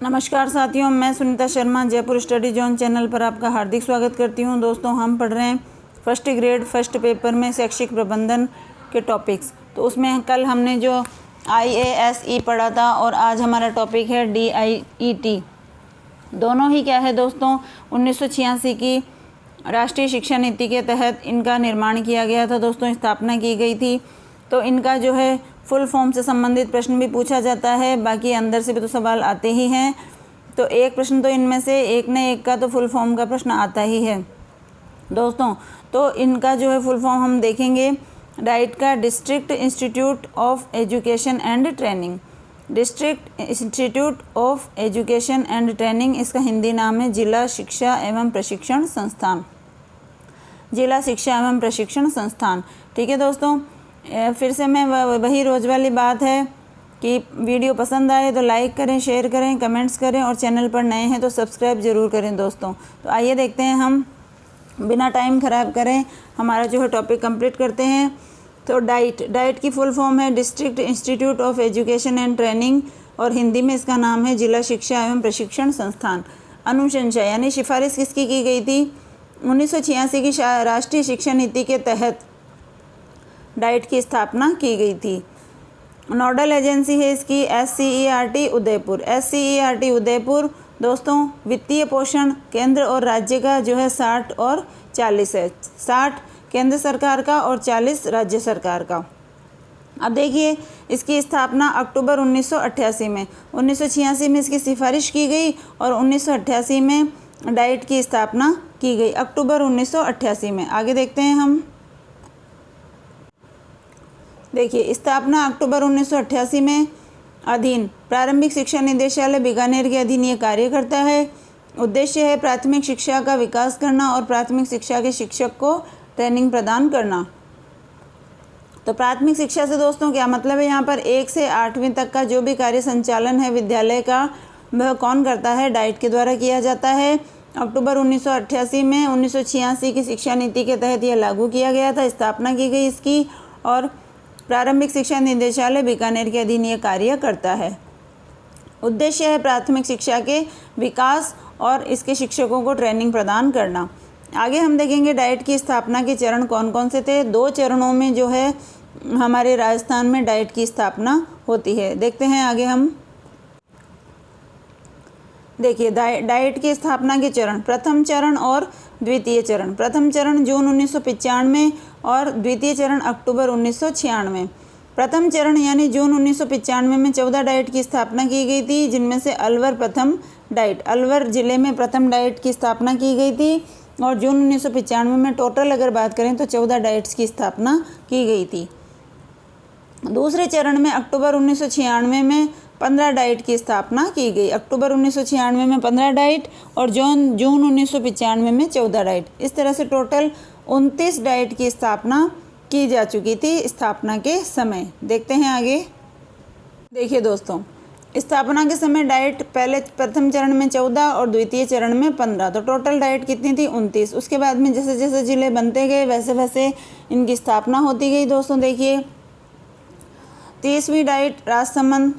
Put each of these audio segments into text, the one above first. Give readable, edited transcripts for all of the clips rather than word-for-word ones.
नमस्कार साथियों, मैं Sunita Sharma Jaipur study zone channel पर आपका हार्दिक स्वागत करती हूं। दोस्तों, हम पढ़ रहे हैं फर्स्ट ग्रेड फर्स्ट पेपर में शैक्षिक प्रबंधन के टॉपिक्स। तो उसमें कल हमने जो IASE पढ़ा था और आज हमारा टॉपिक है DIET। दोनों ही क्या है दोस्तों, 1986 की राष्ट्रीय शिक्षा नीति के तहत इनका निर्माण किया गया था दोस्तों, स्थापना की गई थी। तो इनका जो है फुल फॉर्म से संबंधित प्रश्न भी पूछा जाता है, बाकी अंदर से भी तो सवाल आते ही हैं। तो एक प्रश्न तो इनमें से एक न एक का तो फुल फॉर्म का प्रश्न आता ही है दोस्तों। तो इनका जो है फुल फॉर्म हम देखेंगे। डाइट का district institute of education and training, district institute of education and training, इसका हिंदी नाम है जिला शिक्षा एवं प्रशिक्षण संस्थान, जिला शिक्षा एवं प्रशिक्षण संस्थान। ठीक है दोस्तों, फिर से मैं वही रोज़ वाली बात है कि वीडियो पसंद आए तो लाइक करें, शेयर करें, कमेंट्स करें और चैनल पर नए हैं तो सब्सक्राइब ज़रूर करें दोस्तों। तो आइए देखते हैं, हम बिना टाइम ख़राब करें हमारा जो है टॉपिक कंप्लीट करते हैं। तो डाइट की फुल फॉर्म है district institute of education and training और हिंदी में इसका नाम है जिला शिक्षा एवं प्रशिक्षण संस्थान। अनुशंसा यानी सिफारिश किसकी की गई थी? 1986 की राष्ट्रीय शिक्षा नीति के तहत डाइट की स्थापना की गई थी। नोडल एजेंसी है इसकी SCERT उदयपुर। SCERT उदयपुर दोस्तों, वित्तीय पोषण केंद्र और राज्य का जो है 60 और 40 है, 60 केंद्र सरकार का और 40 राज्य सरकार का। अब देखिए, इसकी स्थापना अक्टूबर 1988 में, 1986 में इसकी सिफारिश की गई और 1988 में डाइट की स्थापना की गई, अक्टूबर 1988 में। आगे देखते हैं हम। देखिए, स्थापना अक्टूबर 1988 में। अधीन प्रारंभिक शिक्षा निदेशालय बीकानेर के अधीन ये कार्य करता है। उद्देश्य है प्राथमिक शिक्षा का विकास करना और प्राथमिक शिक्षा के शिक्षक को ट्रेनिंग प्रदान करना। तो प्राथमिक शिक्षा से दोस्तों क्या मतलब है? यहाँ पर 1 से 8वीं तक का जो भी कार्य संचालन है विद्यालय का, वह कौन करता है? डाइट के द्वारा किया जाता है। अक्टूबर 1988 में 1986 की शिक्षा नीति के तहत यह लागू किया गया था, स्थापना की गई इसकी, और प्रारंभिक शिक्षा निदेशालय बीकानेर के अधीन ये कार्य करता है। उद्देश्य है प्राथमिक शिक्षा के विकास और इसके शिक्षकों को ट्रेनिंग प्रदान करना। आगे हम देखेंगे डाइट की स्थापना के चरण कौन कौन से थे। 2 चरणों में जो है हमारे राजस्थान में डाइट की स्थापना होती है। देखते हैं आगे हम। देखिए, डाइट की स्थापना के चरण, प्रथम चरण और द्वितीय चरण। प्रथम चरण जून 1995 और द्वितीय चरण अक्टूबर 1996। प्रथम चरण यानी जून 1995 में 14 डाइट की स्थापना की गई थी, जिनमें से अलवर प्रथम डाइट, अलवर ज़िले में प्रथम डाइट की स्थापना की गई थी। और जून 1995 में टोटल अगर बात करें तो 14 डाइट्स की स्थापना की गई थी। दूसरे चरण में अक्टूबर 1996 में 15 डाइट की स्थापना की गई। अक्टूबर 1996 में 15 डाइट और जून 1995 में 14 डाइट। इस तरह से टोटल 29 डाइट की स्थापना की जा चुकी थी स्थापना के समय। देखते हैं आगे। देखिए दोस्तों, स्थापना के समय डाइट पहले प्रथम चरण में 14 और द्वितीय चरण में 15, तो टोटल डाइट कितनी थी? 29। उसके बाद में जैसे जैसे जिले बनते गए वैसे वैसे इनकी स्थापना होती गई दोस्तों। देखिए, 30वीं डाइट राजसमंद,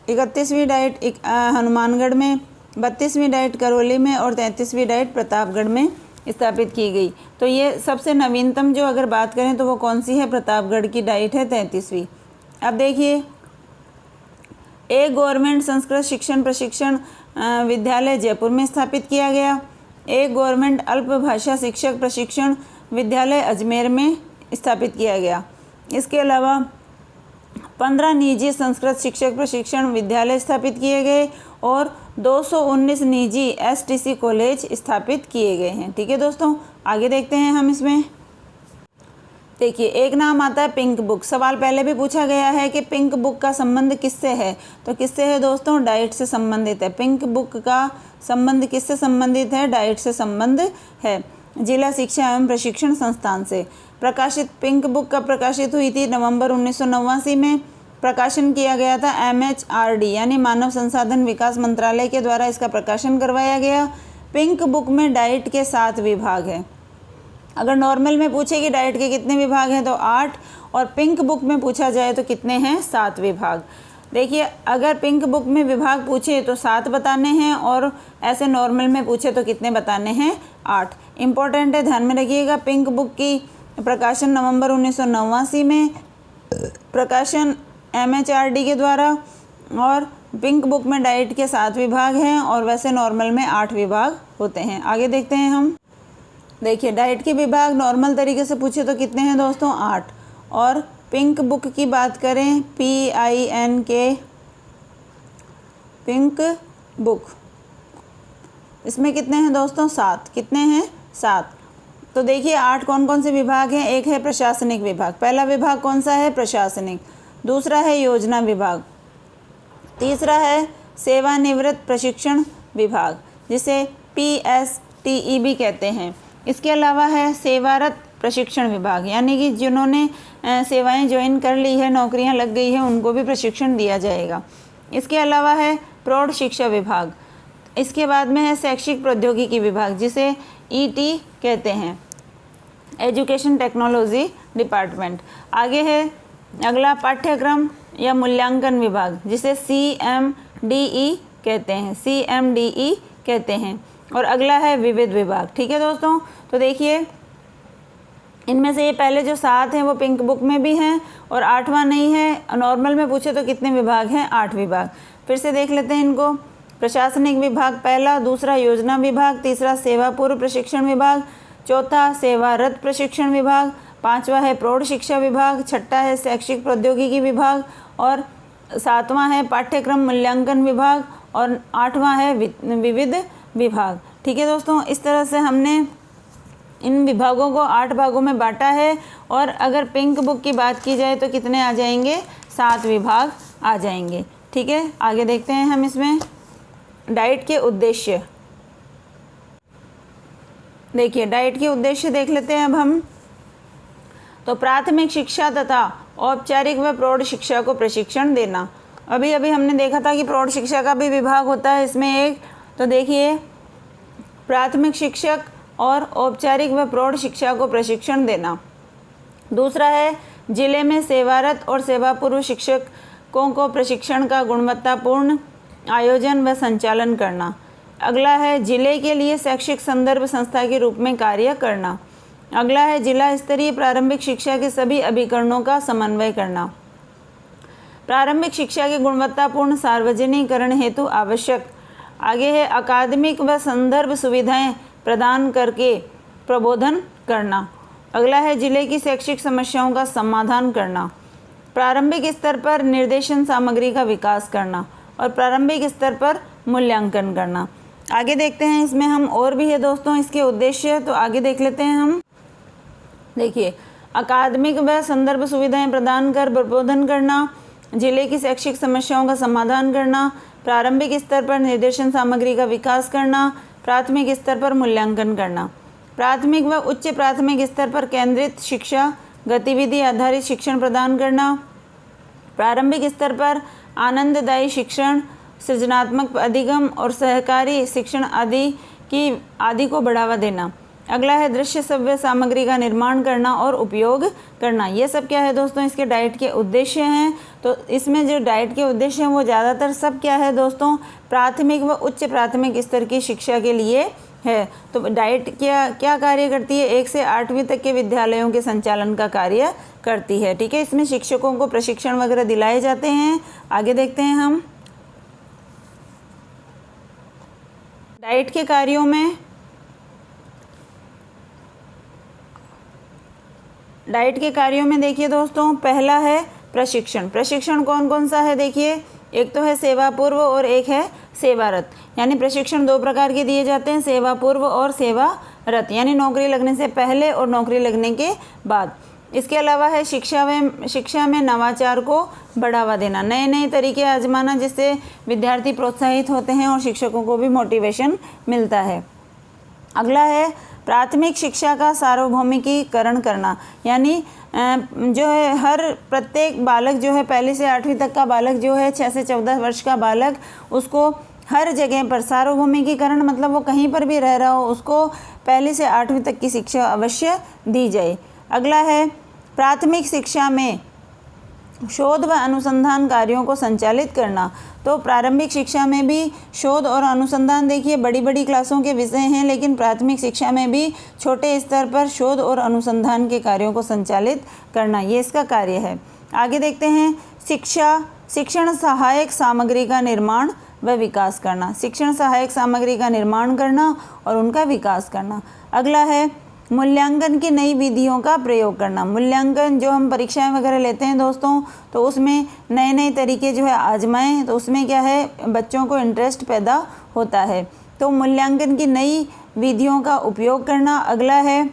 31वीं डाइट हनुमानगढ़ में, 32वीं डाइट करौली में और 33वीं डाइट प्रतापगढ़ में स्थापित की गई। तो ये सबसे नवीनतम जो अगर बात करें तो वो कौन सी है? प्रतापगढ़ की डाइट है 33वीं। अब देखिए, एक गवर्नमेंट संस्कृत शिक्षण प्रशिक्षण विद्यालय जयपुर में स्थापित किया गया। एक गवर्नमेंट अल्प भाषा शिक्षक प्रशिक्षण विद्यालय अजमेर में स्थापित किया गया। इसके अलावा 15 निजी संस्कृत शिक्षक प्रशिक्षण विद्यालय स्थापित किए गए और 219 निजी STC कॉलेज स्थापित किए गए हैं। ठीक है दोस्तों, आगे देखते हैं हम इसमें। देखिए, एक नाम आता है पिंक बुक। सवाल पहले भी पूछा गया है कि पिंक बुक का संबंध किससे है? तो किससे है दोस्तों? डाइट से संबंधित है। पिंक बुक का संबंध किससे संबंधित है? डाइट से संबंध है, जिला शिक्षा एवं प्रशिक्षण संस्थान से। प्रकाशित पिंक बुक कब प्रकाशित हुई थी? नवंबर 1989 में प्रकाशन किया गया था। MHRD यानी मानव संसाधन विकास मंत्रालय के द्वारा इसका प्रकाशन करवाया गया। पिंक बुक में डाइट के 7 विभाग हैं। अगर नॉर्मल में पूछे कि डाइट के कितने विभाग हैं तो 8, और पिंक बुक में पूछा जाए तो कितने हैं? 7 विभाग। देखिए, अगर पिंक बुक में विभाग पूछे तो 7 बताने हैं और ऐसे नॉर्मल में पूछे तो कितने बताने हैं? 8। इम्पोर्टेंट है, ध्यान में रखिएगा। पिंक बुक की प्रकाशन नवंबर 1989 में, प्रकाशन MHRD के द्वारा, और पिंक बुक में डाइट के 7 विभाग हैं और वैसे नॉर्मल में 8 विभाग होते हैं। आगे देखते हैं हम। देखिए, डाइट के विभाग नॉर्मल तरीके से पूछे तो कितने हैं दोस्तों? 8। और पिंक बुक की बात करें, PINK पिंक बुक, इसमें कितने हैं दोस्तों? 7। कितने हैं? 7। तो देखिए 8 कौन कौन से विभाग हैं? एक है प्रशासनिक विभाग। पहला विभाग कौन सा है? प्रशासनिक। दूसरा है योजना विभाग। तीसरा है सेवानिवृत्त प्रशिक्षण विभाग, जिसे PSTE भी कहते हैं। इसके अलावा है सेवारत प्रशिक्षण विभाग, यानी कि जिन्होंने सेवाएं ज्वाइन कर ली है, नौकरियां लग गई है, उनको भी प्रशिक्षण दिया जाएगा। इसके अलावा है प्रौढ़ शिक्षा विभाग। इसके बाद में है शैक्षिक प्रौद्योगिकी विभाग, जिसे ET कहते हैं, एजुकेशन टेक्नोलॉजी डिपार्टमेंट। आगे है अगला पाठ्यक्रम या मूल्यांकन विभाग, जिसे CMDE कहते हैं, CMDE कहते हैं। और अगला है विविध विभाग। ठीक है दोस्तों, तो देखिए इनमें से ये पहले जो 7 हैं वो पिंक बुक में भी हैं और 8वां नहीं है। नॉर्मल में पूछे तो कितने विभाग हैं? 8 विभाग। फिर से देख लेते हैं इनको। प्रशासनिक विभाग पहला, दूसरा योजना विभाग, तीसरा सेवा पूर्व प्रशिक्षण विभाग, चौथा सेवारत प्रशिक्षण विभाग, 5वां है प्रौढ़ शिक्षा विभाग, 6ठा है शैक्षिक प्रौद्योगिकी विभाग और 7वां है पाठ्यक्रम मूल्यांकन विभाग और 8वां है विविध विभाग। ठीक है दोस्तों, इस तरह से हमने इन विभागों को 8 भागों में बांटा है। और अगर पिंक बुक की बात की जाए तो कितने आ जाएंगे? 7 विभाग आ जाएंगे। ठीक है, आगे देखते हैं हम इसमें डाइट के उद्देश्य। देखिए, डाइट के उद्देश्य देख लेते हैं अब हम। तो प्राथमिक शिक्षा तथा औपचारिक व प्रौढ़ शिक्षा को प्रशिक्षण देना। अभी अभी हमने देखा था कि प्रौढ़ शिक्षा का भी विभाग होता है इसमें एक। तो देखिए, प्राथमिक शिक्षक और औपचारिक व प्रौढ़ शिक्षा को प्रशिक्षण देना। दूसरा है जिले में सेवारत और सेवापूर्व शिक्षकों को प्रशिक्षण का गुणवत्तापूर्ण आयोजन व संचालन करना। अगला है जिले के लिए शैक्षिक संदर्भ संस्था के रूप में कार्य करना। अगला है जिला स्तरीय प्रारंभिक शिक्षा के सभी अभिकरणों का समन्वय करना। प्रारंभिक शिक्षा के गुणवत्तापूर्ण सार्वजनिकरण हेतु आवश्यक। आगे है अकादमिक व संदर्भ सुविधाएं प्रदान करके प्रबोधन करना। अगला है जिले की शैक्षिक समस्याओं का समाधान करना। प्रारंभिक स्तर पर निर्देशन सामग्री का विकास करना और प्रारंभिक स्तर पर मूल्यांकन करना। आगे देखते हैं इसमें हम, और भी है दोस्तों इसके उद्देश्य, तो आगे देख लेते हैं हम। देखिए, अकादमिक व संदर्भ सुविधाएं प्रदान कर प्रबोधन करना, जिले की शैक्षिक समस्याओं का समाधान करना, प्रारंभिक स्तर पर निर्देशन सामग्री का विकास करना, प्राथमिक स्तर पर मूल्यांकन करना। प्राथमिक व उच्च प्राथमिक स्तर पर केंद्रित शिक्षा गतिविधि आधारित शिक्षण प्रदान करना। प्रारंभिक स्तर पर आनंददायी शिक्षण, सृजनात्मक अधिगम और सहकारी शिक्षण आदि को बढ़ावा देना। अगला है दृश्य श्रव्य सामग्री का निर्माण करना और उपयोग करना। ये सब क्या है दोस्तों? इसके डाइट के उद्देश्य हैं। तो इसमें जो डाइट के उद्देश्य हैं वो ज़्यादातर सब क्या है दोस्तों? प्राथमिक व उच्च प्राथमिक स्तर की शिक्षा के लिए है। तो डाइट क्या कार्य करती है? 1 से 8वीं तक के विद्यालयों के संचालन का कार्य करती है। ठीक है, इसमें शिक्षकों को प्रशिक्षण वगैरह दिलाए जाते हैं। आगे देखते हैं हम डाइट के कार्यों में। डाइट के कार्यों में देखिए दोस्तों, पहला है प्रशिक्षण। प्रशिक्षण कौन कौन सा है? देखिए, एक तो है सेवा पूर्व और एक है सेवारत। यानी प्रशिक्षण 2 प्रकार के दिए जाते हैं, सेवा पूर्व और सेवारत, यानी नौकरी लगने से पहले और नौकरी लगने के बाद। इसके अलावा है शिक्षा में नवाचार को बढ़ावा देना, नए नए तरीके आजमाना, जिससे विद्यार्थी प्रोत्साहित होते हैं और शिक्षकों को भी मोटिवेशन मिलता है। अगला है प्राथमिक शिक्षा का सार्वभौमिकीकरण करना, यानी जो है हर प्रत्येक बालक जो है 1 से 8वीं तक का बालक जो है 6 से 14 वर्ष का बालक, उसको हर जगह पर सार्वभौमिकीकरण मतलब वो कहीं पर भी रह रहा हो उसको 1 से 8वीं तक की शिक्षा अवश्य दी जाए। अगला है प्राथमिक शिक्षा में शोध व अनुसंधान कार्यों को संचालित करना। तो प्रारंभिक शिक्षा में भी शोध और अनुसंधान देखिए बड़ी बड़ी क्लासों के विषय हैं, लेकिन प्राथमिक शिक्षा में भी छोटे स्तर पर शोध और अनुसंधान के कार्यों को संचालित करना, ये इसका कार्य है। आगे देखते हैं शिक्षण सहायक सामग्री का निर्माण व विकास करना। शिक्षण सहायक सामग्री का निर्माण करना और उनका विकास करना। अगला है मूल्यांकन की नई विधियों का प्रयोग करना। मूल्यांकन जो हम परीक्षाएं वगैरह लेते हैं दोस्तों, तो उसमें नए नए तरीके जो है आजमाएं, तो उसमें क्या है बच्चों को इंटरेस्ट पैदा होता है। तो मूल्यांकन की नई विधियों का उपयोग करना। अगला है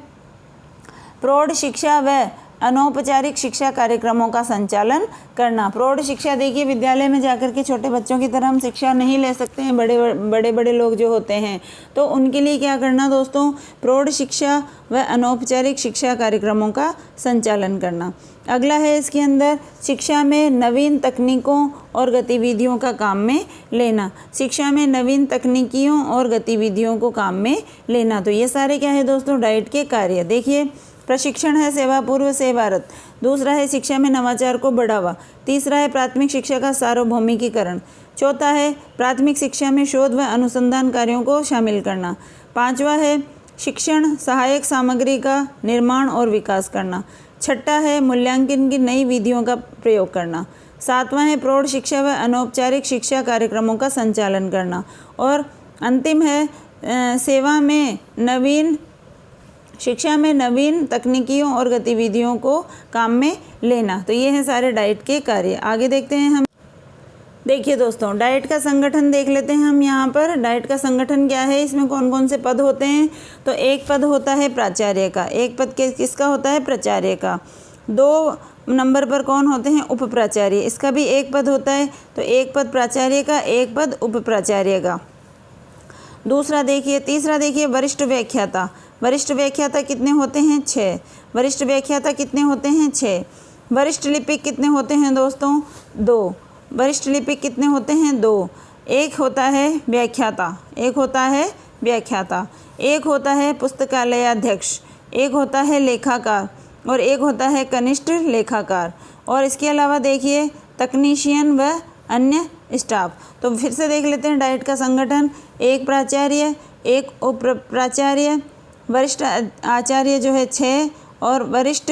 प्रौढ़ शिक्षा व अनौपचारिक शिक्षा कार्यक्रमों का संचालन करना। प्रौढ़ शिक्षा देखिए विद्यालय में जाकर के छोटे बच्चों की तरह हम शिक्षा नहीं ले सकते हैं, बड़े लोग जो होते हैं, तो उनके लिए क्या करना दोस्तों, प्रौढ़ शिक्षा व अनौपचारिक शिक्षा कार्यक्रमों का संचालन करना। अगला है इसके अंदर शिक्षा में नवीन तकनीकों और गतिविधियों का काम में लेना। शिक्षा में नवीन तकनीकियों और गतिविधियों को काम में लेना। तो ये सारे क्या है दोस्तों, डाइट के कार्य। देखिए प्रशिक्षण है सेवा पूर्व सेवारत। दूसरा है शिक्षा में नवाचार को बढ़ावा। तीसरा है प्राथमिक शिक्षा का सार्वभौमिकीकरण। चौथा है प्राथमिक शिक्षा में शोध व अनुसंधान कार्यों को शामिल करना। पांचवा है शिक्षण सहायक सामग्री का निर्माण और विकास करना। छठा है मूल्यांकन की नई विधियों का प्रयोग करना। सातवां है प्रौढ़ शिक्षा व अनौपचारिक शिक्षा कार्यक्रमों का संचालन करना। और अंतिम है शिक्षा में नवीन तकनीकियों और गतिविधियों को काम में लेना। तो ये हैं सारे डाइट के कार्य। आगे देखते हैं हम। देखिए दोस्तों डाइट का संगठन देख लेते हैं हम यहाँ पर। डाइट का संगठन क्या है, इसमें कौन कौन से पद होते हैं। तो एक पद होता है प्राचार्य का। एक पद किसका होता है, प्राचार्य का। 2 नंबर पर कौन होते हैं, उप प्राचार्य। इसका भी एक पद होता है। तो एक पद प्राचार्य का, एक पद उप प्राचार्य का। तीसरा देखिए वरिष्ठ व्याख्याता। वरिष्ठ व्याख्याता कितने होते हैं, 6। वरिष्ठ व्याख्याता कितने होते हैं, 6। वरिष्ठ लिपिक कितने होते हैं दोस्तों, 2। वरिष्ठ लिपिक कितने होते हैं, 2। एक होता है व्याख्याता, एक होता है पुस्तकालयाध्यक्ष, एक होता है लेखाकार और एक होता है कनिष्ठ लेखाकार। और इसके अलावा देखिए तकनीशियन व अन्य स्टाफ। तो फिर से देख लेते हैं डाइट का संगठन। एक प्राचार्य, एक उप प्राचार्य, वरिष्ठ आचार्य जो है 6 और वरिष्ठ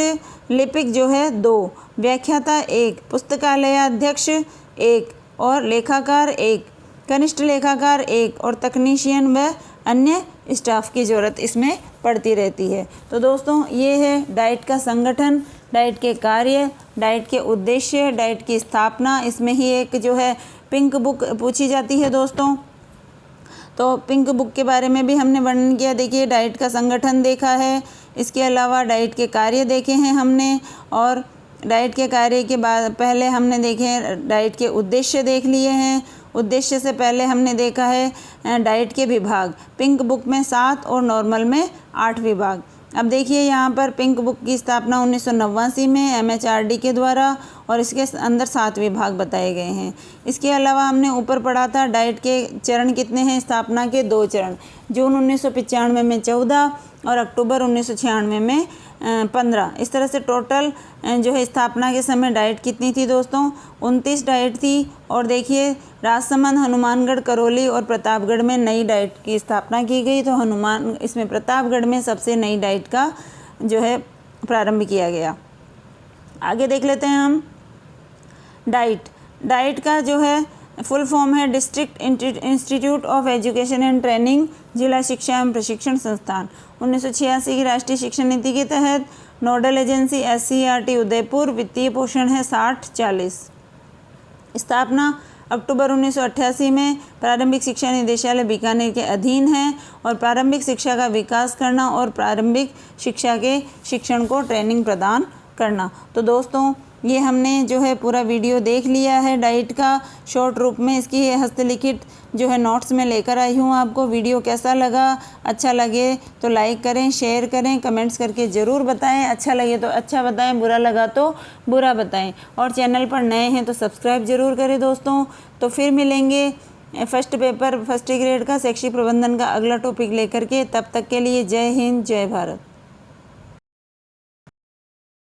लिपिक जो है 2, व्याख्याता 1, पुस्तकालयाध्यक्ष 1 और लेखाकार 1, कनिष्ठ लेखाकार 1 और तकनीशियन व अन्य स्टाफ की ज़रूरत इसमें पड़ती रहती है। तो दोस्तों ये है डाइट का संगठन, डाइट के कार्य, डाइट के उद्देश्य, डाइट की स्थापना। इसमें ही एक जो है पिंक बुक पूछी जाती है दोस्तों। तो पिंक बुक के बारे में भी हमने वर्णन किया। देखिए डाइट का संगठन देखा है, इसके अलावा डाइट के कार्य देखे हैं हमने, और डाइट के कार्य के बाद पहले हमने देखे डाइट के उद्देश्य देख लिए हैं। उद्देश्य से पहले हमने देखा है डाइट के विभाग। पिंक बुक में 7 और नॉर्मल में 8 विभाग। अब देखिए यहाँ पर पिंक बुक की स्थापना 1989 में MHRD के द्वारा, और इसके अंदर 7 विभाग बताए गए हैं। इसके अलावा हमने ऊपर पढ़ा था डाइट के चरण कितने हैं, स्थापना के 2 चरण, जून 1995 में 14 और अक्टूबर 1996 में 15। इस तरह से टोटल जो है स्थापना के समय डाइट कितनी थी दोस्तों, 29 डाइट थी। और देखिए राजसमंद, हनुमानगढ़, करौली और प्रतापगढ़ में नई डाइट की स्थापना की गई। तो इसमें प्रतापगढ़ में सबसे नई डाइट का जो है प्रारंभ किया गया। आगे देख लेते हैं हम। डाइट का जो है फुल फॉर्म है district institute of education and training, जिला शिक्षा एवं प्रशिक्षण संस्थान। 1986 की राष्ट्रीय शिक्षा नीति के तहत नोडल एजेंसी SCERT उदयपुर। वित्तीय पोषण है 60-40। स्थापना अक्टूबर 1988 में। प्रारंभिक शिक्षा निदेशालय बीकानेर के अधीन है, और प्रारंभिक शिक्षा का विकास करना और प्रारंभिक शिक्षा के शिक्षण को ट्रेनिंग प्रदान करना। तो दोस्तों ये हमने जो है पूरा वीडियो देख लिया है डाइट का शॉर्ट रूप में। इसकी हस्तलिखित जो है नोट्स में लेकर आई हूँ आपको। वीडियो कैसा लगा, अच्छा लगे तो लाइक करें, शेयर करें, कमेंट्स करके ज़रूर बताएं। अच्छा लगे तो अच्छा बताएं, बुरा लगा तो बुरा बताएं। और चैनल पर नए हैं तो सब्सक्राइब ज़रूर करें दोस्तों। तो फिर मिलेंगे फर्स्ट ग्रेड का शैक्षिक प्रबंधन का अगला टॉपिक लेकर के। तब तक के लिए जय हिंद, जय भारत।